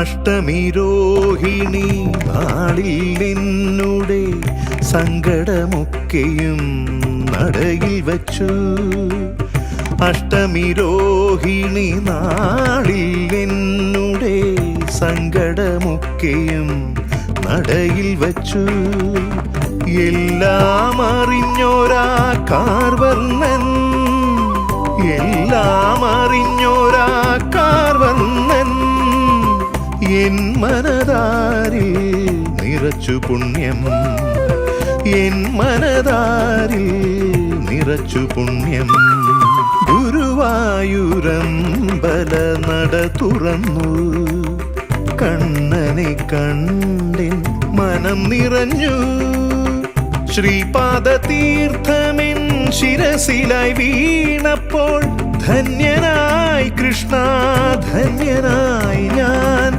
അഷ്ടമിരോഹിണി നാളിൽ എന്നുടെ സങ്കടമൊക്കെയും നടയിൽ വച്ചു. അഷ്ടമിരോഹിണി നാളിൽ എന്നുടെ സങ്കടമൊക്കെയും നടയിൽ വച്ചു. എല്ലാം അറിഞ്ഞോരാ കാർവർണ്ണൻ, എല്ലാം അറിഞ്ഞോരാ കാർവർണ്ണൻ എൻ മനതാരിൽ നിറച്ചു പുണ്യം, എൻ മനതാരിൽ നിറച്ചു പുണ്യം. ഗുരുവായൂരമ്പല നട തുറന്നു, കണ്ണനെ കണ്ടിൻ മനം നിറഞ്ഞു. ശ്രീപാദതീർത്ഥമെൻ ശിരസിലായി വീണപ്പോൾ ധന്യനായി കൃഷ്ണ, ധന്യനായി ഞാൻ.